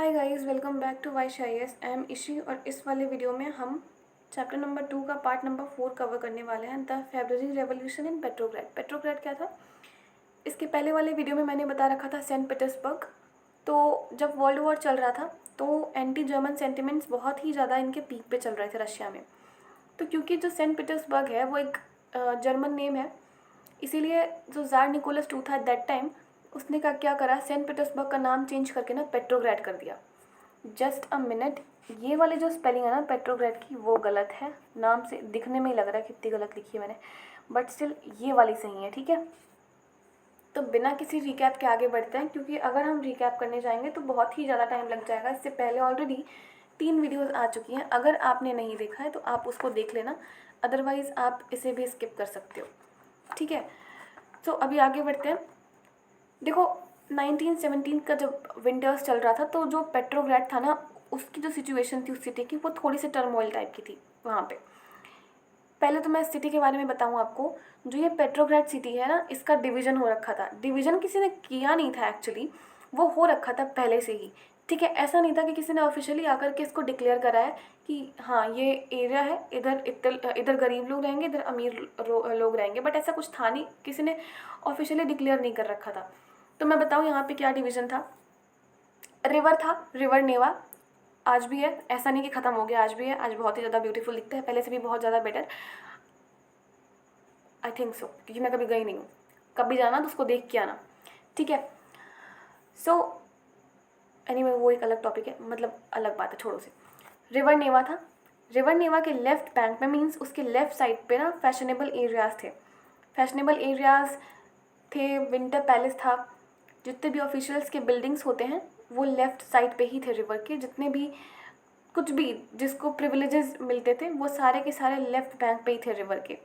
Hi guys, welcome back to वाई शाइस। I am Ishi और इस वाले वीडियो में हम चैप्टर नंबर 2 का पार्ट नंबर 4 कवर करने वाले हैं, the February revolution in Petrograd. Petrograd क्या था? इसके पहले वाले वीडियो में मैंने बता रखा था सेंट पीटर्सबर्ग। तो जब वर्ल्ड वॉर चल रहा था तो एंटी जर्मन सेंटिमेंट्स बहुत ही ज़्यादा इनके पीक पे चल रहे थे रशिया में। तो क्योंकि जो सेंट पीटर्सबर्ग है वो एक जर्मन नेम है, इसीलिए जो ज़ार निकोलस टू था एट दैट टाइम, उसने क्या करा, सेंट पीटर्सबर्ग का नाम चेंज करके ना पेट्रोग्राड कर दिया। जस्ट अ मिनट, ये वाली जो स्पेलिंग है ना पेट्रोग्राड की वो गलत है। नाम से दिखने में ही लग रहा है कितनी गलत लिखी है मैंने, बट स्टिल ये वाली सही है, ठीक है। तो बिना किसी रिकैप के आगे बढ़ते हैं, क्योंकि अगर हम रिकैप करने जाएंगे तो बहुत ही ज़्यादा टाइम लग जाएगा। इससे पहले ऑलरेडी 3 वीडियोस आ चुकी हैं, अगर आपने नहीं देखा है तो आप उसको देख लेना, अदरवाइज़ आप इसे भी स्किप कर सकते हो, ठीक है। तो अभी आगे बढ़ते हैं। देखो 1917 का जब विंटर्स चल रहा था तो जो पेट्रोग्राड था ना, उसकी जो सिचुएशन थी उस सिटी की, वो थोड़ी सी टर्मोइल टाइप की थी वहाँ पे। पहले तो मैं सिटी के बारे में बताऊँ आपको। जो ये पेट्रोग्राड सिटी है ना, इसका डिवीज़न हो रखा था। डिवीज़न किसी ने किया नहीं था एक्चुअली, वो हो रखा था पहले से ही, ठीक है। ऐसा नहीं था कि किसी ने ऑफिशियली आकर के इसको डिक्लेयर करा है कि हाँ ये एरिया है, इधर गरीब लोग रहेंगे, इधर अमीर लोग रहेंगे, बट ऐसा कुछ था नहीं, किसी ने ऑफिशियली डिक्लेयर नहीं कर रखा था। तो मैं बताऊँ यहाँ पे क्या डिवीज़न था। रिवर था, रिवर नेवा, आज भी है, ऐसा नहीं कि ख़त्म हो गया, आज भी है। आज बहुत ही ज़्यादा ब्यूटीफुल दिखता है, पहले से भी बहुत ज़्यादा बेटर, आई थिंक सो, क्योंकि मैं कभी गई नहीं हूँ। कभी जाना तो उसको देख के आना, ठीक है। सो एनीवे वो एक अलग टॉपिक है, मतलब अलग बात है, छोड़ो से। रिवर नेवा था। रिवर नेवा के लेफ्ट बैंक में, मीन्स उसके लेफ्ट साइड पे ना फैशनेबल एरियाज़ थे। फैशनेबल एरियाज़ थे, विंटर पैलेस था। जितने भी ऑफिशियल्स के बिल्डिंग्स होते हैं वो लेफ़्ट साइड पे ही थे रिवर के। जितने भी कुछ भी जिसको प्रिविलेजेस मिलते थे वो सारे के सारे लेफ़्ट बैंक पे ही थे रिवर के,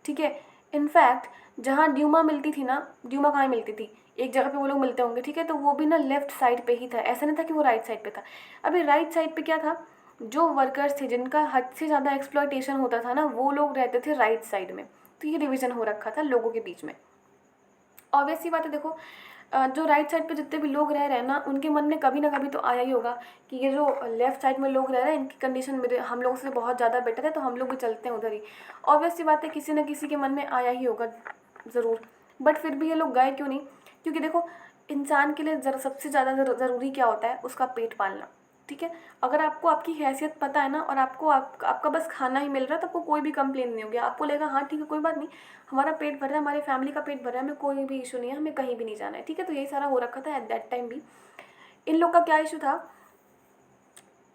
ठीक है। इनफैक्ट जहाँ ड्यूमा मिलती थी ना, ड्यूमा कहाँ मिलती थी, एक जगह पे वो लोग मिलते होंगे, ठीक है, तो वो भी ना लेफ़्ट साइड पे ही था। ऐसा नहीं था कि वो राइट साइड पे था। अभी राइट साइड पे क्या था, जो वर्कर्स थे जिनका हद से ज़्यादा एक्सप्लॉयटेशन होता था ना, वो लोग रहते थे राइट साइड में। तो ये डिवीज़न हो रखा था लोगों के बीच में। ऑब्वियस सी बात है, देखो जो राइट साइड पे जितने भी लोग रह रहे हैं ना, उनके मन में कभी ना कभी तो आया ही होगा कि ये जो लेफ्ट साइड में लोग रह रहे हैं इनकी कंडीशन मेरे हम लोगों से बहुत ज़्यादा बेटर है, तो हम लोग भी चलते हैं उधर ही। ऑब्वियस सी बात है, किसी ना किसी के मन में आया ही होगा ज़रूर। बट फिर भी ये लोग गए क्यों नहीं? क्योंकि देखो, इंसान के लिए सबसे ज़्यादा ज़रूरी क्या होता है, उसका पेट पालना, ठीक है। अगर आपको आपकी हैसियत पता है ना, और आपको आपका बस खाना ही मिल रहा है, तो आपको कोई भी कंप्लेन नहीं होगी। आपको लगेगा हाँ ठीक है, कोई बात नहीं, हमारा पेट भर रहा है, हमारी फैमिली का पेट भर रहा है, हमें कोई भी इशू नहीं है, हमें कहीं भी नहीं जाना है, ठीक है। तो यही सारा हो रखा था एट दैट टाइम भी। इन लोग का क्या इशू था,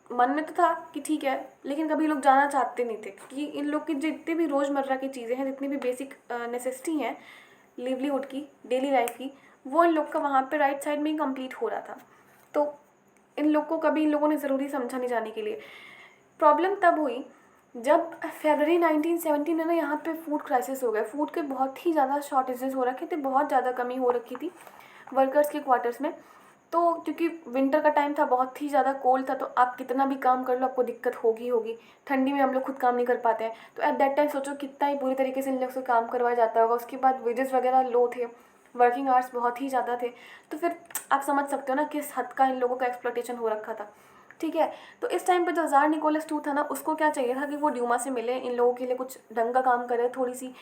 मन में तो था कि ठीक है, लेकिन कभी लोग जाना चाहते नहीं थे, क्योंकि इन लोग की जितनी भी रोज़मर्रा की चीज़ें हैं, जितनी भी बेसिक नेसेसिटी हैं लिवलीहुड की, डेली लाइफ की, वो इन लोग का वहाँ पे राइट साइड में ही कंप्लीट हो रहा था। तो इन लोग को कभी इन लोगों ने ज़रूरी समझा नहीं जाने के लिए। प्रॉब्लम तब हुई जब फरवरी 1917 में ना यहाँ पे फूड क्राइसिस हो गया। फूड के बहुत ही ज़्यादा शॉर्टेजेस हो रखे थे, बहुत ज़्यादा कमी हो रखी थी वर्कर्स के क्वार्टर्स में। तो क्योंकि विंटर का टाइम था, बहुत ही ज़्यादा कोल्ड था, तो आप कितना भी काम कर लो आपको दिक्कत होगी होगी। ठंडी में हम लोग खुद काम नहीं कर पाते हैं, तो एट दैट टाइम सोचो कितना ही बुरी तरीके से इन लोग से काम करवाया जाता होगा। उसके बाद वेजेस वगैरह लो थे, वर्किंग आवर्स बहुत ही ज़्यादा थे। तो फिर आप समझ सकते हो ना किस हद का इन लोगों का एक्सप्लॉयटेशन हो रखा था, ठीक है। तो इस टाइम पे जो ज़ार निकोलस टू था ना, उसको क्या चाहिए था कि वो ड्यूमा से मिले, इन लोगों के लिए कुछ ढंग का काम करे, थोड़ी सी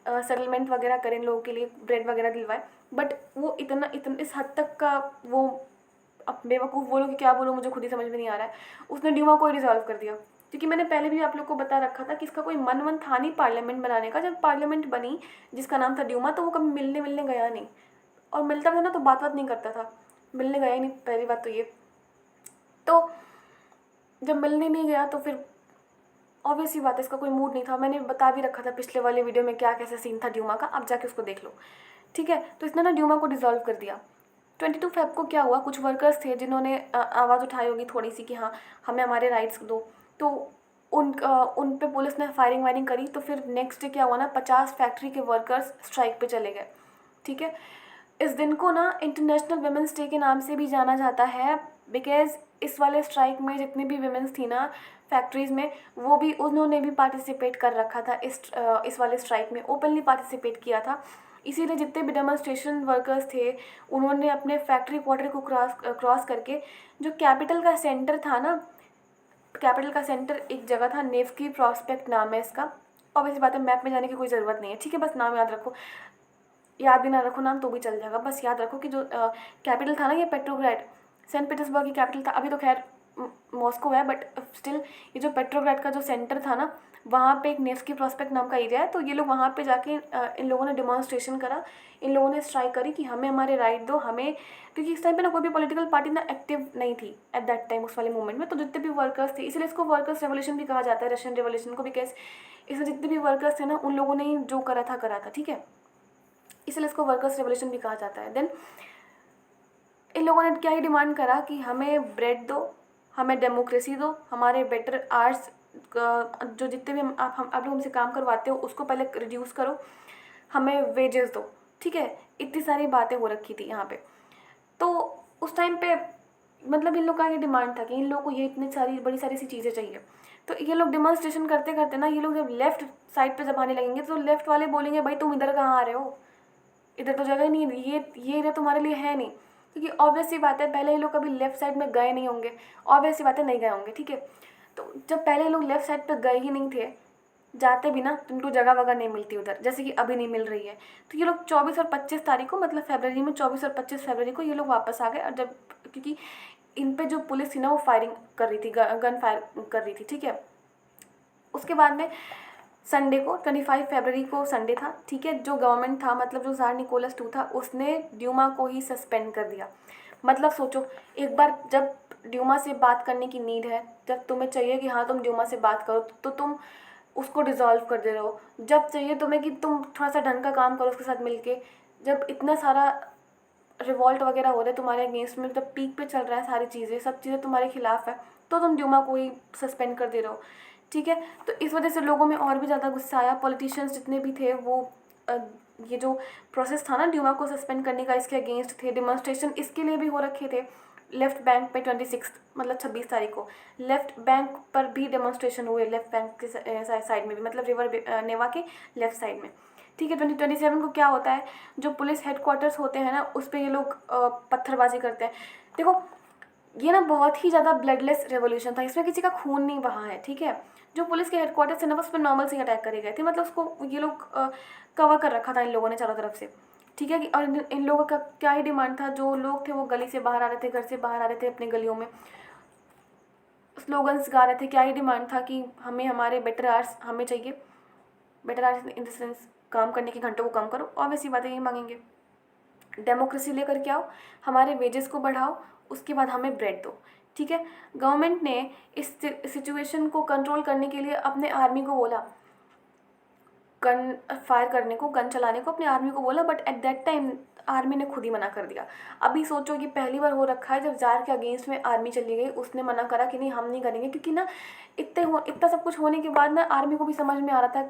सेटलमेंट वगैरह करें इन लोगों के लिए, ब्रेड वगैरह दिलवाए। बट वो इतना इतना इस हद तक का वो, अब बेवकूफ़ बोलो कि क्या बोलो, मुझे खुद ही समझ में नहीं आ रहा है। उसने ड्यूमा को ही डिसॉल्व कर दिया, क्योंकि मैंने पहले भी आप लोग को बता रखा था कि इसका कोई मन था नहीं पार्लियामेंट बनाने का। जब पार्लियामेंट बनी जिसका नाम था ड्यूमा, तो वो कभी मिलने मिलने गया नहीं, और मिलता था ना तो बात नहीं करता था, मिलने गया ही नहीं, पहली बात तो ये। तो जब मिलने नहीं गया तो फिर ऑब्वियस ही बात है, इसका कोई मूड नहीं था। मैंने बता भी रखा था पिछले वाले वीडियो में क्या कैसा सीन था ड्यूमा का, आप जाके उसको देख लो, ठीक है। तो इसने ना ड्यूमा को डिसॉल्व कर दिया। 22 फेब को क्या हुआ, कुछ वर्कर्स थे जिन्होंने आवाज़ उठाई होगी थोड़ी सी कि हाँ हमें हमारे राइट्स दो, तो उन पे पुलिस ने फायरिंग वायरिंग करी। तो फिर नेक्स्ट डे क्या हुआ ना, 50 फैक्ट्री के वर्कर्स स्ट्राइक पे चले गए, ठीक है। इस दिन को ना इंटरनेशनल वुमेंस डे के नाम से भी जाना जाता है, बिकॉज इस वाले स्ट्राइक में जितनी भी वुमेंस थी ना फैक्ट्रीज़ में, वो भी उन्होंने भी पार्टिसिपेट कर रखा था इस वाले स्ट्राइक में, ओपनली पार्टिसिपेट किया था। इसीलिए जितने भी डेमोन्स्ट्रेशन वर्कर्स थे उन्होंने अपने फैक्ट्री क्वार्टर को क्रॉस करके जो कैपिटल का सेंटर था ना, कैपिटल का सेंटर एक जगह था, नेव्स्की प्रॉस्पेक्ट नाम है इसका। ऑब्वियसली बात है, मैप में जाने की कोई ज़रूरत नहीं है, ठीक है, बस नाम याद रखो, याद भी ना रखो नाम तो भी चल जाएगा, बस याद रखो कि जो कैपिटल था ना ये पेट्रोग्राड, सेंट पीटर्सबर्ग की कैपिटल था, अभी तो खैर मॉस्को है, बट स्टिल ये जो पेट्रोग्राड का जो सेंटर था ना, वहाँ पे एक नेव्स्की प्रॉस्पेक्ट नाम का एरिया है। तो ये लोग वहाँ पे जाके इन लोगों ने डिमॉन्स्ट्रेशन करा, इन लोगों ने स्ट्राइक करी कि हमें हमारे राइट दो, हमें, क्योंकि इस टाइम पे ना कोई भी पॉलिटिकल पार्टी ना एक्टिव नहीं थी एट दैट टाइम उस वाले मूवमेंट में। तो जितने भी वर्कर्स थे, इसलिए इसको वर्कर्स रेवोल्यूशन भी कहा जाता है, रशियन रेवोल्यूशन को, बिकॉज इसमें जितने भी वर्कर्स थे ना उन लोगों ने ही जो करा था, ठीक है, इसलिए इसको वर्कर्स रेवोल्यूशन भी कहा जाता है। देन इन लोगों ने क्या ही डिमांड करा कि हमें ब्रेड दो, हमें डेमोक्रेसी दो, हमारे बेटर आर्ट्स जो जितने भी आप लोग हमसे काम करवाते हो उसको पहले रिड्यूस करो, हमें वेजेस दो, ठीक है, इतनी सारी बातें हो रखी थी यहाँ पे। तो उस टाइम पे मतलब इन लोग का ये डिमांड था कि इन लोगों को ये इतनी सारी बड़ी सारी सी चीज़ें चाहिए। तो ये लोग डिमॉन्स्ट्रेशन करते करते ना, ये लोग जब लेफ्ट साइड पे जब आने लगेंगे तो लेफ्ट वाले बोलेंगे भाई तुम इधर कहाँ आ रहे हो, इधर तो जगह नहीं है, ये एरिया तुम्हारे लिए है नहीं, क्योंकि ऑब्वियस सी बात है पहले ये लोग कभी लेफ्ट साइड में गए नहीं होंगे, ऑब्वियस सी बात है नहीं गए होंगे, ठीक है। तो जब पहले लोग लेफ्ट साइड पे गए ही नहीं थे, जाते भी ना तो उनको जगह वगह नहीं मिलती उधर, जैसे कि अभी नहीं मिल रही है। तो ये लोग 24 और 25 तारीख को, मतलब फरवरी में 24 और 25 फरवरी को ये लोग वापस आ गए। और जब, क्योंकि इन पे जो पुलिस थी ना वो फायरिंग कर रही थी, गन फायर कर रही थी, ठीक है। उसके बाद में संडे को 25 फरवरी को संडे था, ठीक है, जो गवर्नमेंट था, मतलब जो ज़ार निकोलस II था, उसने ड्यूमा को ही सस्पेंड कर दिया। मतलब सोचो, एक बार जब ड्यूमा से बात करने की नीड है, जब तुम्हें चाहिए कि हाँ तुम ड्यूमा से बात करो, तो तुम उसको डिज़ोल्व कर दे रहे हो। जब चाहिए तुम्हें कि तुम थोड़ा सा ढंग का काम करो उसके साथ मिलके, जब इतना सारा रिवॉल्ट वगैरह हो रहा है तुम्हारे अगेंस्ट में, जब पीक पे चल रहा है, सारी चीज़ें, सब चीज़ें तुम्हारे खिलाफ है, तो तुम ड्यूमा को ही सस्पेंड कर दे रहे हो, ठीक है। तो इस वजह से लोगों में और भी ज़्यादा गुस्सा आया। पॉलिटिशियंस जितने भी थे वो ये जो प्रोसेस था ना ड्यूमा को सस्पेंड करने का, इसके अगेंस्ट थे। डिमॉन्स्ट्रेशन इसके लिए भी हो रखे थे लेफ्ट बैंक पे 26 मतलब 26 तारीख को लेफ्ट बैंक पर भी डेमोन्स्ट्रेशन हुए, लेफ्ट बैंक के साइड में भी, मतलब रिवर नेवा के लेफ्ट साइड में, ठीक है। 27 को क्या होता है, जो पुलिस हेडक्वार्टर्स होते हैं ना उस पर ये लोग पत्थरबाजी करते हैं। देखो ये ना बहुत ही ज़्यादा ब्लडलेस रेवोल्यूशन था, इसमें किसी का खून नहीं बहा है, ठीक है। जो पुलिस के हेडक्वार्टर्स है ना उस पर नॉर्मल से अटैक करे गए थे, मतलब उसको ये लोग कवर कर रखा था इन लोगों ने चारों तरफ से, ठीक है। और इन लोगों का क्या ही डिमांड था, जो लोग थे वो गली से बाहर आ रहे थे, घर से बाहर आ रहे थे, अपने गलियों में स्लोगन्स गा रहे थे। क्या ही डिमांड था कि हमें हमारे बेटर आवर्स हमें चाहिए, better hours in the sense काम करने के घंटों को कम करो, ऑब्वियसली बातें ये मांगेंगे। डेमोक्रेसी लेकर के आओ, हमारे वेजेस को बढ़ाओ, उसके बाद हमें ब्रेड दो, ठीक है। गवर्नमेंट ने इस सिचुएशन को कंट्रोल करने के लिए अपने आर्मी को बोला, गन फायर करने को, गन चलाने को अपने आर्मी को बोला, but at that time army ने खुद ही मना कर दिया। अभी सोचो कि पहली बार हो रखा है जब जार के अगेंस्ट में आर्मी चली गई, उसने मना करा कि नहीं हम नहीं करेंगे, क्योंकि ना इतना सब कुछ होने के बाद ना आर्मी को भी समझ में आ रहा था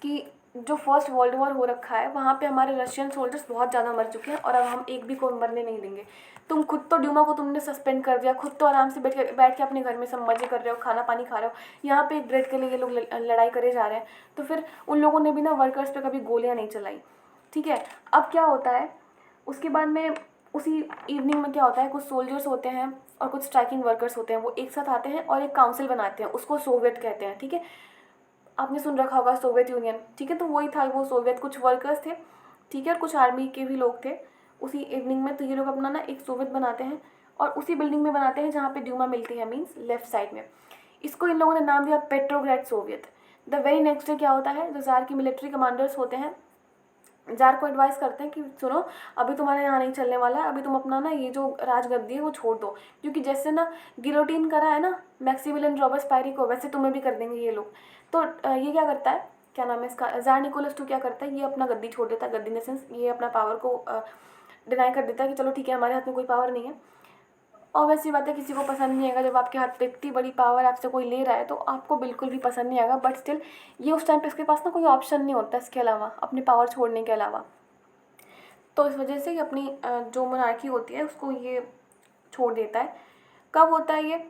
कि जो फर्स्ट वर्ल्ड वॉर हो रखा है वहाँ पे हमारे रशियन सोल्जर्स बहुत ज़्यादा मर चुके हैं और अब हम एक भी को मरने नहीं देंगे। तुम खुद तो ड्यूमा को तुमने सस्पेंड कर दिया, खुद तो आराम से बैठ के अपने घर में सब मजे कर रहे हो, खाना पानी खा रहे हो, यहाँ पे एक ब्रेड के लिए ये लोग लड़ाई करे जा रहे हैं। तो फिर उन लोगों ने भी ना वर्कर्स पे कभी गोलियाँ नहीं चलाई, ठीक है। अब क्या होता है उसके बाद में, उसी इवनिंग में क्या होता है, कुछ सोल्जर्स होते हैं और कुछ स्ट्राइकिंग वर्कर्स होते हैं, वो एक साथ आते हैं और एक काउंसिल बनाते हैं, उसको सोवियत कहते हैं, ठीक है। आपने सुन रखा होगा सोवियत यूनियन, ठीक है। तो वही था वो सोवियत, कुछ वर्कर्स थे, ठीक है, और कुछ आर्मी के भी लोग थे उसी इवनिंग में। तो ये लोग अपना ना एक सोवियत बनाते हैं और उसी बिल्डिंग में बनाते हैं जहाँ पे ड्यूमा मिलती है, मीन्स लेफ्ट साइड में। इसको इन लोगों ने नाम दिया Petrograd Soviet. The very next day क्या होता है, जो जार की मिलिट्री कमांडर्स होते हैं जार को एडवाइस करते हैं कि सुनो अभी तुम्हारे यहाँ नहीं चलने वाला है, अभी तुम अपना ना ये जो राजगद्दी है वो छोड़ दो, क्योंकि जैसे ना गिलोटीन करा है ना मैक्सिमिलियन रॉबर्सपायरी को, वैसे तुम्हें भी कर देंगे ये लोग। तो ये क्या करता है, क्या नाम है इसका, जार निकोलस II क्या करता है, ये अपना गद्दी छोड़ देता है, गद्दी इन द सेंस ये अपना पावर को डिनाई कर देता है कि चलो ठीक है हमारे हाथ में कोई पावर नहीं है। और वैसी बात है किसी को पसंद नहीं आएगा, जब आपके हाथ पे इतनी बड़ी पावर आपसे कोई ले रहा है तो आपको बिल्कुल भी पसंद नहीं आएगा, बट स्टिल ये उस टाइम पे इसके पास ना कोई ऑप्शन नहीं होता इसके अलावा, अपनी पावर छोड़ने के अलावा। तो इस वजह से ये अपनी जो मोनार्की होती है उसको ये छोड़ देता है। कब होता है ये,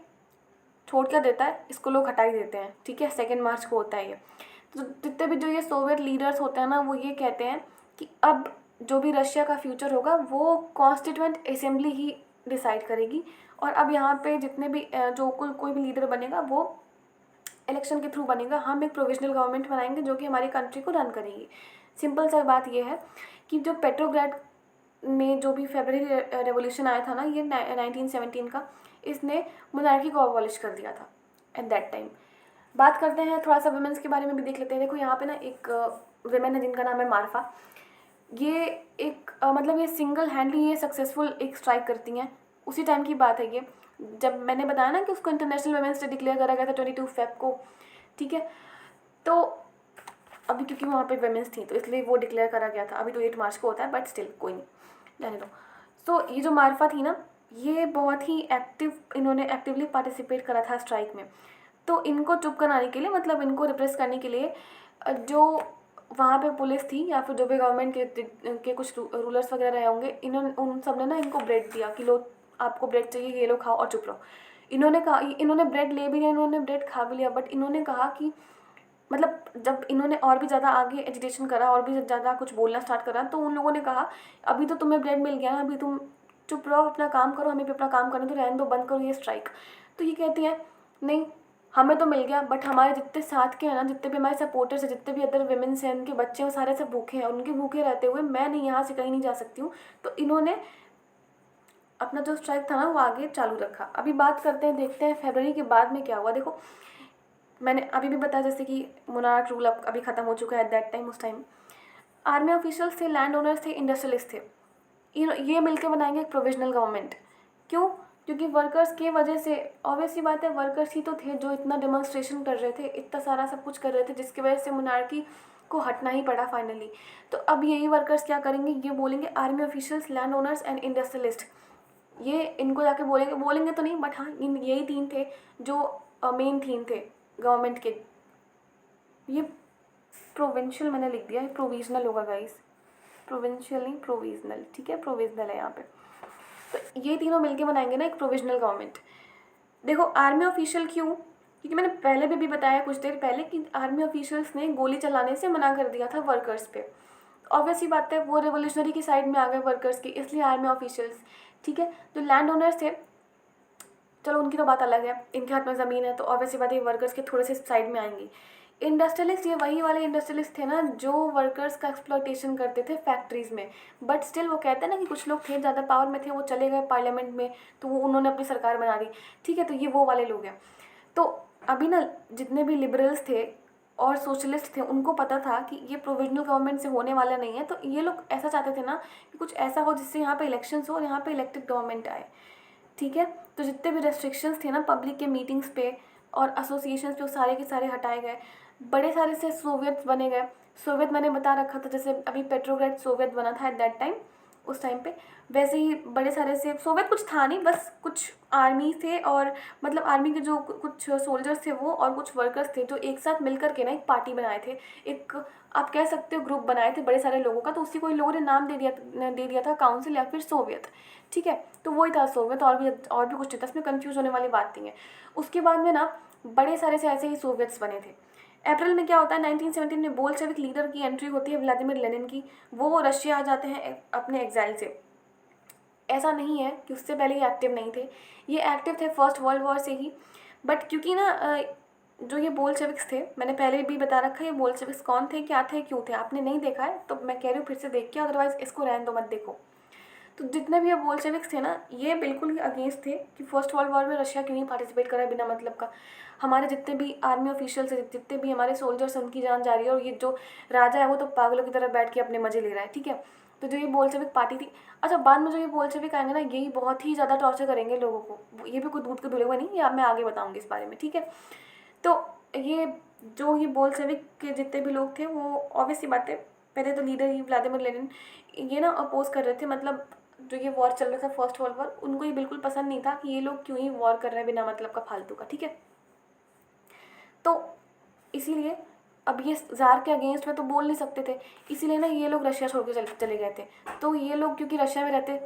छोड़ क्या देता है, इसको लोग हटा ही देते हैं, ठीक है। 2 मार्च को होता है ये। तो जितने भी जो ये सोवियत लीडर्स होते हैं ना वो ये कहते हैं कि अब जो भी रशिया का फ्यूचर होगा वो कॉन्स्टिट्यूएंट असेंबली ही डिसाइड करेगी, और अब यहाँ पे जितने भी जो कोई भी लीडर बनेगा वो इलेक्शन के थ्रू बनेगा। हम एक प्रोविजनल गवर्नमेंट बनाएंगे जो कि हमारी कंट्री को रन करेगी। सिंपल सा बात ये है कि जो पेट्रोग्राड में जो भी फेब्रवरी रेवोल्यूशन आया था ना, ये 1917 का, इसने मोनार्की को अबॉलिश कर दिया था एट दैट टाइम। बात करते हैं थोड़ा सा वुमेन्स के बारे में भी देख लेते हैं। देखो यहाँ पे ना एक वुमेन है जिनका नाम है मार्फा। ये एक मतलब ये सिंगल हैंडली ये सक्सेसफुल एक स्ट्राइक करती हैं। उसी टाइम की बात है ये, जब मैंने बताया ना कि उसको इंटरनेशनल वुमेन्स डे डिक्लेयर करा गया था 22 फेब को, ठीक है। तो अभी क्योंकि वहाँ पे वुमेन्स थी तो इसलिए वो डिक्लेयर करा गया था। अभी तो 8 मार्च को होता है, बट स्टिल कोई नहीं, जाने दो। सो ये जो मार्फा थी ना, ये बहुत ही इन्होंने एक्टिवली पार्टिसिपेट करा था स्ट्राइक में। तो इनको चुप कराने के लिए, मतलब इनको रिप्रेस करने के लिए, जो वहाँ पे पुलिस थी या फिर जो भी गवर्नमेंट के कुछ रूलर्स वगैरह रहे होंगे, इन्होंने उन सब ने ना इनको ब्रेड दिया कि लो आपको ब्रेड चाहिए, ये लो खाओ और चुप रहो। इन्होंने कहा, इन्होंने ब्रेड ले भी लिया, इन्होंने ब्रेड खा भी लिया, बट इन्होंने कहा कि मतलब जब इन्होंने और भी ज़्यादा आगे एजुटेशन करा और भी ज़्यादा कुछ बोलना स्टार्ट करा, तो उन लोगों ने कहा अभी तो तुम्हें ब्रेड मिल गया ना, अभी तुम चुप रहो, अपना काम करो, हमें भी अपना काम करने तो रहने दो, बंद करो ये स्ट्राइक। तो ये कहती है नहीं, हमें तो मिल गया, बट हमारे जितने साथ के हैं ना, जितने भी हमारे सपोर्टर्स हैं, जितने भी अदर वुमेन्स हैं, उनके बच्चे हैं, वो सारे सब भूखे हैं। उनके भूखे रहते हुए मैं नहीं, यहाँ से कहीं नहीं जा सकती हूँ। तो इन्होंने अपना जो स्ट्राइक था ना वो आगे चालू रखा। अभी बात करते हैं, देखते हैं फरवरी के बाद में क्या हुआ। देखो मैंने अभी भी बताया जैसे कि मोनार्क रूल अब अभी ख़त्म हो चुका है एट दैट टाइम। उस टाइम आर्मी ऑफिशियल्स थे, लैंड ओनर्स थे, इंडस्ट्रियलिस्ट थे, ये मिलकर बनाएंगे एक प्रोविजनल गवर्नमेंट। क्यों? क्योंकि वर्कर्स की वजह से, ऑब्वियस सी बात है, वर्कर्स ही तो थे जो इतना डेमोन्स्ट्रेशन कर रहे थे, इतना सारा सब कुछ कर रहे थे, जिसकी वजह से मोनार्की को हटना ही पड़ा फाइनली। तो अब यही वर्कर्स क्या करेंगे, ये बोलेंगे army officials, land owners and industrialist, ये इनको जाके बोलेंगे तो नहीं, बट हाँ यही तीन थे जो मेन थीम थे गवर्नमेंट के। ये प्रोविंशियल मैंने लिख दिया, ये प्रोविजनल होगा गाइस, प्रोविंशियल नहीं प्रोविजनल, ठीक है, प्रोविजनल है यहाँ पे। तो ये तीनों मिलके बनाएंगे ना एक प्रोविजनल गवर्नमेंट। देखो आर्मी ऑफिशियल क्यों, क्योंकि मैंने पहले भी बताया कुछ देर पहले कि आर्मी ऑफिशियल्स ने गोली चलाने से मना कर दिया था वर्कर्स पे। ऑब्वियस ही बात है, वो रेवोल्यूशनरी की साइड में आ गए वर्कर्स की, इसलिए आर्मी ऑफिशियल्स, ठीक है। जो लैंड ओनर्स थे, चलो उनकी तो बात अलग है, इनके हाथ में ज़मीन है तो ऑब्वियसली बात है वर्कर्स के थोड़े से साइड में आएंगी। इंडस्ट्रियलिस्ट, ये वही वाले इंडस्ट्रियलिस्ट थे ना जो वर्कर्स का एक्सप्लॉयटेशन करते थे फैक्ट्रीज़ में, बट स्टिल वो कहते हैं ना कि कुछ लोग थे ज़्यादा पावर में थे, वो चले गए पार्लियामेंट में, तो वो उन्होंने अपनी सरकार बना दी, ठीक है। तो ये वो वाले लोग हैं। तो अभी ना जितने भी लिबरल्स थे और सोशलिस्ट थे, उनको पता था कि ये प्रोविजनल गवर्नमेंट से होने वाला नहीं है, तो ये लोग ऐसा चाहते थे ना कि कुछ ऐसा हो जिससे यहाँ पे इलेक्शंस हो और यहाँ पे इलेक्टेड गवर्नमेंट आए, ठीक है। तो जितने भी रेस्ट्रिक्शंस थे ना पब्लिक के मीटिंग्स पे और एसोसिएशंस पे, वो सारे के सारे हटाए गए। बड़े सारे से सोवियत बने गए। सोवियत मैंने बता रखा था, जैसे अभी पेट्रोग्राड सोवियत बना था एट दैट टाइम, उस टाइम पे, वैसे ही बड़े सारे से सोवियत कुछ था नहीं, बस कुछ आर्मी थे और मतलब आर्मी के जो कुछ सोल्जर्स थे वो, और कुछ वर्कर्स थे जो एक साथ मिलकर के ना एक पार्टी बनाए थे, एक आप कह सकते हो ग्रुप बनाए थे बड़े सारे लोगों का। तो उसी को इन लोगों ने नाम दे दिया था काउंसिल या फिर सोवियत, ठीक है। तो वही था सोवियत, और भी कुछ नहीं था, इसमें कंफ्यूज होने वाली बात नहीं है। उसके बाद में ना बड़े सारे से ऐसे ही सोवियत्स बने थे। अप्रैल में क्या होता है, 1917 में बोल्शेविक लीडर की एंट्री होती है, व्लादिमीर लेनिन की। वो रशिया आ जाते हैं अपने एग्जाइल से। ऐसा नहीं है कि उससे पहले ये एक्टिव नहीं थे, ये एक्टिव थे फर्स्ट वर्ल्ड वॉर से ही। बट क्योंकि ना जो ये बोल्शेविक्स थे, मैंने पहले भी बता रखा है ये बोल्शेविक्स कौन थे, क्या थे, क्यों थे। आपने नहीं देखा है तो मैं कह रही हूँ फिर से देख के, अदरवाइज इसको रहने दो, मत देखो। तो जितने भी ये बोल्शेविक्स थे ना, ये बिल्कुल ही अगेंस्ट थे कि फर्स्ट वर्ल्ड वॉर में रशिया क्यों नहीं पार्टिसिपेट कर रहा है बिना मतलब का। हमारे जितने भी आर्मी ऑफिशियल्स हैं, जितने भी हमारे सोल्जर्स हैं, उनकी जान जा रही है, और ये जो राजा है वो तो पागलों की तरह बैठ के अपने मजे ले रहा है, ठीक है। तो जो ये बोल्शेविक पार्टी थी, अच्छा बाद में जो ये बोल्शेविक आएंगे ना, यही बहुत ही ज़्यादा टॉर्चर करेंगे लोगों को। ये भी कोई दूध के धुले हुए नहीं, ये अब मैं आगे बताऊँगी इस बारे में, ठीक है। तो ये जो ये बोल्शेविक के जितने भी लोग थे, वो ऑब्वियसली बात है, पहले तो लीडर ही व्लादिमीर लेनिन, ये ना अपोज कर रहे थे, मतलब जो ये वॉर चल रहा था फर्स्ट वर्ल्ड वॉर, उनको ये बिल्कुल पसंद नहीं था कि ये लोग क्यों ही वॉर कर रहे हैं बिना मतलब का, फालतू का, ठीक है। तो इसीलिए अब ये ज़ार के अगेंस्ट में तो बोल नहीं सकते थे, इसीलिए ना ये लोग रशिया छोड़ के चले गए थे। तो ये लोग क्योंकि रशिया में रहते,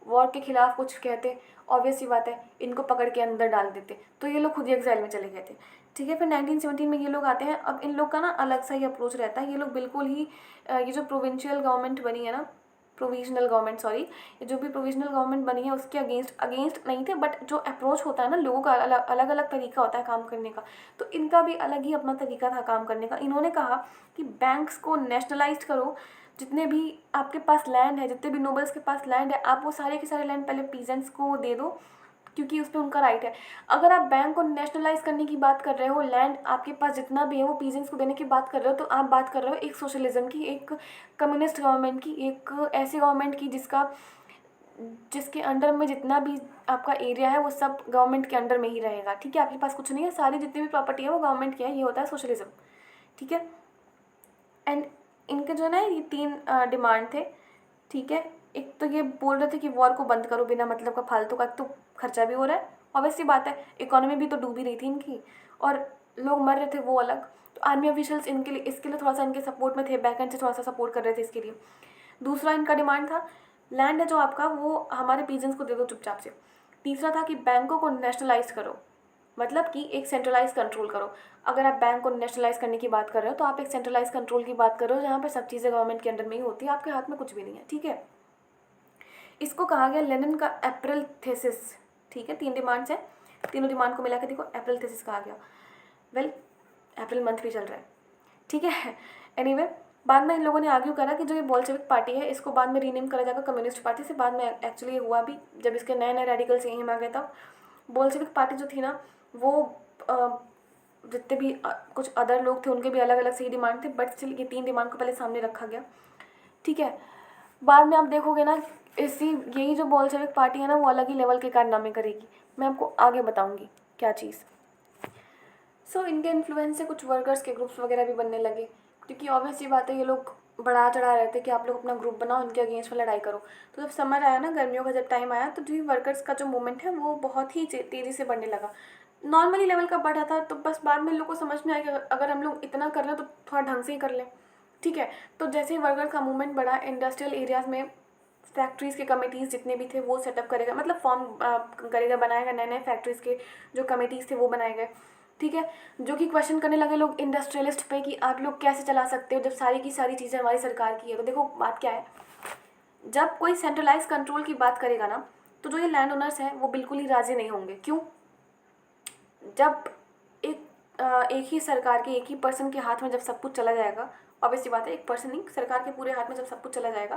वॉर के खिलाफ कुछ कहते, ऑब्वियस सी बात है इनको पकड़ के अंदर डाल देते, तो ये लोग खुद ही एक्साइल में चले गए थे। ठीक है, फिर 1917 में ये लोग आते हैं। अब इन लोग का ना अलग सा ही अप्रोच रहता है। ये लोग बिल्कुल ही ये जो प्रोविंशियल गवर्नमेंट बनी है ना, प्रोविजनल गवर्नमेंट, सॉरी, ये जो भी प्रोविजनल गवर्नमेंट बनी है उसके अगेंस्ट नहीं थे, बट जो अप्रोच होता है ना, लोगों का अलग अलग तरीका होता है काम करने का, तो इनका भी अलग ही अपना तरीका था काम करने का। इन्होंने कहा कि बैंक्स को नेशनलाइज करो, जितने भी आपके पास लैंड है, जितने भी नोबल्स के पास लैंड है, आप वो सारे के सारे लैंड पहले पीजेंट्स को दे दो, क्योंकि उस पर उनका राइट है। अगर आप बैंक को नेशनलाइज करने की बात कर रहे हो, लैंड आपके पास जितना भी है वो पीजेंट्स को देने की बात कर रहे हो, तो आप बात कर रहे हो एक सोशलिज्म की, एक कम्युनिस्ट गवर्नमेंट की, एक ऐसी गवर्नमेंट की जिसके अंडर में जितना भी आपका एरिया है वो सब गवर्नमेंट के अंडर में ही रहेगा। ठीक है, आपके पास कुछ नहीं है, सारी जितनी भी प्रॉपर्टी है वो गवर्नमेंट की है, ये होता है सोशलिज्म। ठीक है, एंड इनके जो है ना ये 3 डिमांड थे। ठीक है, एक तो ये बोल रहे थे कि वॉर को बंद करो, बिना मतलब का फालतू का, तो खर्चा भी हो रहा है, ऑब्वियस सी बात है, इकोनॉमी भी तो डूबी रही थी इनकी और लोग मर रहे थे वो अलग। तो आर्मी ऑफिशियल्स इनके लिए इसके लिए थोड़ा सा इनके सपोर्ट में थे, बैक एंड से थोड़ा सा सपोर्ट कर रहे थे इसके लिए। दूसरा इनका डिमांड था लैंड है जो आपका वो हमारे पीजेंट्स को दे दो चुपचाप से। तीसरा था कि बैंकों को नेशनलाइज करो, मतलब कि एक सेंट्रलाइज कंट्रोल करो। अगर आप बैंक को नेशनलाइज करने की बात कर रहे हो तो आप एक सेंट्रलाइज कंट्रोल की बात कर रहे हो, जहाँ पे सब चीज़ें गवर्नमेंट के अंडर में ही होती है, आपके हाथ में कुछ भी नहीं है। ठीक है, इसको कहा गया लेनिन का अप्रैल थीसिस। ठीक है, 3 डिमांड्स हैं, तीनों डिमांड को मिला के देखो अप्रैल थीसिस कहा गया। वेल, अप्रैल मंथ भी चल रहा है। ठीक है, एनीवे, बाद में इन लोगों ने आर्ग्यू करा कि जो ये बोल्शेविक पार्टी है इसको बाद में रीनेम करा जाएगा कम्युनिस्ट पार्टी से। बाद में एक्चुअली ये हुआ भी, जब इसके नए नए रेडिकल्स यहीं आ गए तब बोल्शेविक पार्टी जो थी ना वो जितने भी कुछ अदर लोग थे उनके भी अलग अलग सही डिमांड थे, बट स्टिल ये 3 डिमांड को पहले सामने रखा गया। ठीक है, बाद में आप देखोगे ना इसी यही जो बोल्शेविक पार्टी है ना वो अलग ही लेवल के कारनामे करेगी। मैं आपको आगे बताऊंगी क्या चीज़। सो इनके इन्फ्लुएंस से कुछ वर्कर्स के ग्रुप्स वगैरह भी बनने लगे, क्योंकि ऑब्वियस सी बात है ये लोग बढ़ा चढ़ा रहे थे कि आप लोग अपना ग्रुप बनाओ, इनके अगेंस्ट में लड़ाई करो। तो जब समर आया ना, गर्मियों का जब टाइम आया, तो जो वर्कर्स का जो मूवमेंट है वो बहुत ही तेज़ी से बढ़ने लगा। नॉर्मली लेवल का बढ़ा था, तो बस बाद में इन लोग को समझ में आया कि अगर हम लोग इतना कर रहे हैं तो थोड़ा ढंग से ही कर लें। ठीक है, तो जैसे ही वर्कर का मूवमेंट बढ़ा, इंडस्ट्रियल एरियाज़ में फैक्ट्रीज़ के कमिटीज़ जितने भी थे वो सेटअप करेगा, मतलब फॉर्म करेगा, बनाएगा, नए नए फैक्ट्रीज़ के जो कमिटीज़ थे वो बनाए गए। ठीक है, जो कि क्वेश्चन करने लगे लोग इंडस्ट्रियलिस्ट पे कि आप लोग कैसे चला सकते हो जब सारी की सारी चीज़ें हमारी सरकार की है। तो देखो बात क्या है, जब कोई सेंट्रलाइज कंट्रोल की बात करेगा ना, तो जो ये लैंड ओनर्स हैं वो बिल्कुल ही राज़ी नहीं होंगे। क्यों? जब एक ही सरकार के, एक ही पर्सन के हाथ में जब सब कुछ चला जाएगा, ऑब्वियसली बात है, एक पर्सन नहीं, सरकार के पूरे हाथ में जब सब कुछ चला जाएगा,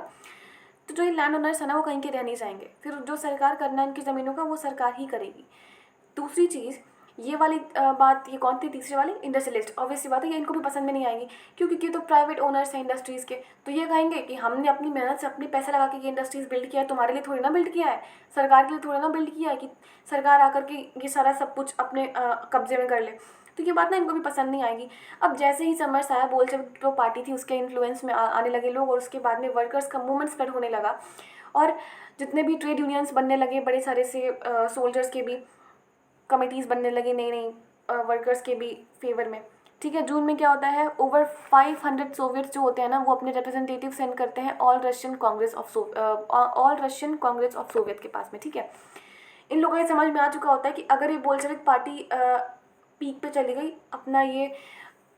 तो जो ये लैंड ओनर्स है ना वो कहीं के रह नहीं जाएंगे। फिर जो सरकार करना है इनकी ज़मीनों का वो सरकार ही करेगी। दूसरी चीज़, ये वाली बात, ये कौन थी तीसरी वाली, इंडस्ट्रियलिस्ट, ऑब्वियसली बात है ये इनको भी पसंद में नहीं आएगी। क्यों? क्योंकि तो प्राइवेट ओनर्स हैं इंडस्ट्रीज़ के, तो ये कहेंगे कि हमने अपनी मेहनत से अपनी पैसा लगा के ये इंडस्ट्रीज़ बिल्ड किया है, तुम्हारे लिए थोड़ी ना बिल्ड किया है, सरकार के लिए थोड़ी ना बिल्ड किया है कि सरकार आकर के ये सारा सब कुछ अपने कब्जे में कर ले। तो ये बात ना इनको भी पसंद नहीं आएगी। अब जैसे ही समर्स आया, बोल्शेविक जो पार्टी थी उसके इन्फ्लुएंस में आने लगे लोग, और उसके बाद में वर्कर्स का मूवमेंट स्प्रेड होने लगा, और जितने भी ट्रेड यूनियंस बनने लगे, बड़े सारे से सोल्जर्स के भी कमिटीज़ बनने लगी नई नई वर्कर्स के भी फेवर में। ठीक है, जून में क्या होता है, ओवर 500 सोवियट्स जो होते हैं ना वो अपने रिप्रेजेंटेटिव सेंड करते हैं all Russian Congress of Soviet के पास में। ठीक है, इन लोगों को समझ में आ चुका होता है कि अगर ये बोल्शेविक पार्टी पीक पे चली गई, अपना ये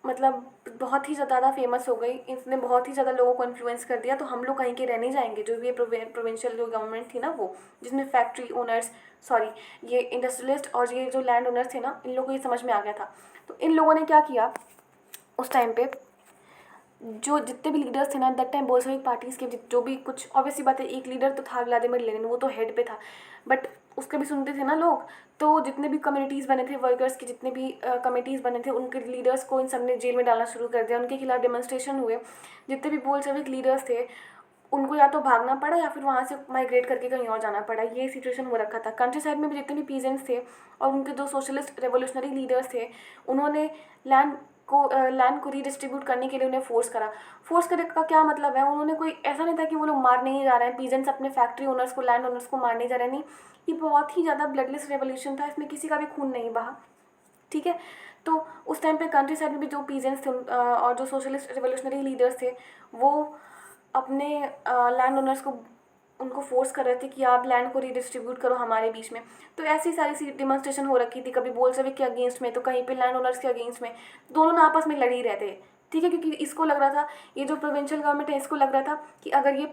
मतलब बहुत ही ज़्यादा फेमस हो गई, इसने बहुत ही ज़्यादा लोगों को इन्फ्लुएंस कर दिया, तो हम लोग कहीं के रह नहीं जाएंगे। जो भी ये प्रोविंशियल जो गवर्नमेंट थी ना वो, जिसमें फैक्ट्री ओनर्स, सॉरी ये इंडस्ट्रियलिस्ट और ये जो लैंड ओनर्स थे ना, इन लोगों को ये समझ में आ गया था। तो इन लोगों ने क्या किया उस टाइम पे, जो जितने भी लीडर्स थे ना दैट टाइम बोल्शेविक पार्टीज़ के, जो भी कुछ, ऑब्वियसली बात है एक लीडर तो था व्लादिमीर लेनिन, वो तो हेड पे था, बट उसके भी सुनते थे ना लोग। तो जितने भी कम्युनिटीज़ बने थे वर्कर्स के, जितने भी कमिटीज़ बने थे, उनके लीडर्स को इन सब ने जेल में डालना शुरू कर दिया, उनके खिलाफ डेमोन्स्ट्रेशन हुए। जितने भी बोल्शेविक लीडर्स थे उनको या तो भागना पड़ा या फिर वहाँ से माइग्रेट करके कहीं और जाना पड़ा, ये सिचुएशन हो रखा था। कंट्री साइड में भी जितने भी पीजेंट्स थे और उनके जो सोशलिस्ट रेवोल्यूशनरी लीडर्स थे, उन्होंने लैंड को रीडिस्ट्रीब्यूट करने के लिए उन्हें फोर्स करा। फोर्स करने का क्या मतलब है, उन्होंने कोई ऐसा नहीं था कि वो लोग मार नहीं जा रहे हैं, पीजेंट्स अपने फैक्ट्री ओनर्स को, लैंड ओनर्स को मार नहीं जा रहे, नहीं, ये बहुत ही ज़्यादा ब्लडलेस रेवोल्यूशन था, इसमें किसी का भी खून नहीं बहा। ठीक है, तो उस टाइम पे कंट्री साइड में भी जो पीजेंट्स थे और जो सोशलिस्ट रेवोल्यूशनरी लीडर्स थे वो अपने लैंड ओनर्स को उनको फोर्स कर रहे थे कि आप लैंड को रीडिस्ट्रीब्यूट करो हमारे बीच में। तो ऐसी सारी सी डिमॉन्स्ट्रेशन हो रखी थी, कभी बोल्शेविक के अगेंस्ट में तो कहीं पे लैंड ओनर्स के अगेंस्ट में, दोनों ना आपस में लड़ ही रहते, ठीक है। क्योंकि इसको लग रहा था, ये जो प्रोविंशियल गवर्नमेंट है इसको लग रहा था कि अगर ये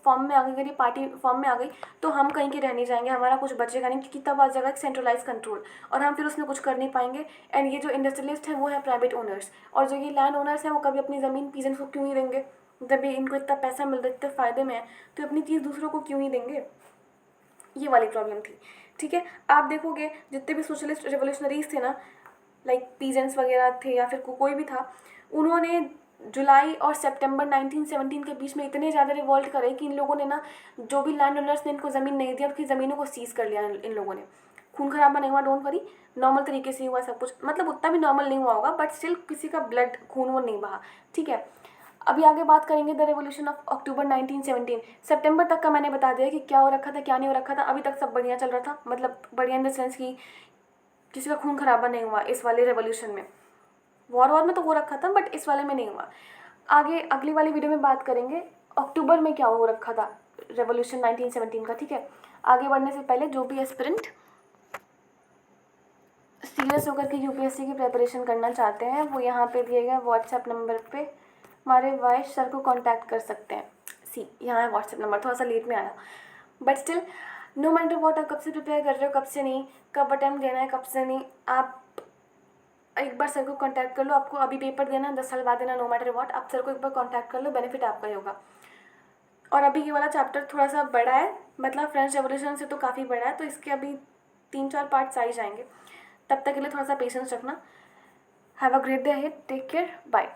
फॉर्म में आ गई, अगर ये पार्टी फॉर्म में आ गई तो हम कहीं के रह नहीं जाएंगे, हमारा कुछ बचेगा नहीं, क्योंकि तब आ जाएगा एक सेंट्रलाइज कंट्रोल और हम फिर उसमें कुछ कर नहीं पाएंगे। एंड ये जो इंडस्ट्रियलिस्ट है वो है प्राइवेट ओनर्स, और जो ये लैंड ओनर्स हैं वो कभी अपनी ज़मीन पीजेंट्स को क्यों ही देंगे, जब ये इनको इतना पैसा मिल रहा है, इतने फ़ायदे में है, तो अपनी चीज़ दूसरों को क्यों ही देंगे। ये वाली प्रॉब्लम थी, ठीक है। आप देखोगे जितने भी सोशलिस्ट रिवोल्यूशनरीज थे ना, लाइक पीजेंट्स वगैरह थे या फिर कोई भी था, उन्होंने जुलाई और सितंबर 1917 के बीच में इतने ज़्यादा रिवॉल्ट करे कि इन लोगों ने ना, जो भी लैंड ओनर्स ने इनको ज़मीन नहीं दी, उनकी ज़मीनों को सीज कर लिया इन लोगों ने। खून खराबा नहीं हुआ, डोंट वरी, नॉर्मल तरीके से हुआ सब कुछ, मतलब उतना भी नॉर्मल नहीं हुआ होगा, बट स्टिल किसी का ब्लड खून वो नहीं बहा, ठीक है। अभी आगे बात करेंगे द रेवोल्यूशन ऑफ अक्टूबर 1917। सितंबर तक का मैंने बता दिया कि क्या हो रखा था क्या नहीं हो रखा था, अभी तक सब बढ़िया चल रहा था, मतलब बढ़िया इन द सेंस कि किसी का खून खराबा नहीं हुआ इस वाले रेवोल्यूशन में। वॉर में तो हो रखा था बट इस वाले में नहीं हुआ। आगे अगली वाली वीडियो में बात करेंगे अक्टूबर में क्या हो रखा था रेवोल्यूशन 1917 का, ठीक है। आगे बढ़ने से पहले जो भी एस्पिरेंट सीरियस होकर के यूपीएससी की प्रिपरेशन करना चाहते हैं वो यहाँ पे दिए गए व्हाट्सएप नंबर पे हमारे वाइस सर को कांटेक्ट कर सकते हैं। सी यहाँ है व्हाट्सएप नंबर, थोड़ा सा लेट में आया but still no matter what, आप कब से प्रिपेयर कर रहे हो, कब से नहीं, कब अटेम्प्ट देना है, कब से नहीं, आप एक बार सर को कांटेक्ट कर लो। आपको अभी पेपर देना 10 साल बाद देना, नो मैटर वॉट, आप सर को एक बार कांटेक्ट कर लो, बेनिफिट आपका ही होगा। और अभी ये वाला चैप्टर थोड़ा सा बड़ा है, मतलब फ्रेंच रेवोल्यूशन से तो काफ़ी बड़ा है, तो इसके अभी 3-4 पार्ट्स आ ही जाएंगे। तब तक के लिए थोड़ा सा पेशेंस रखना। Have a great day ahead, take care, bye.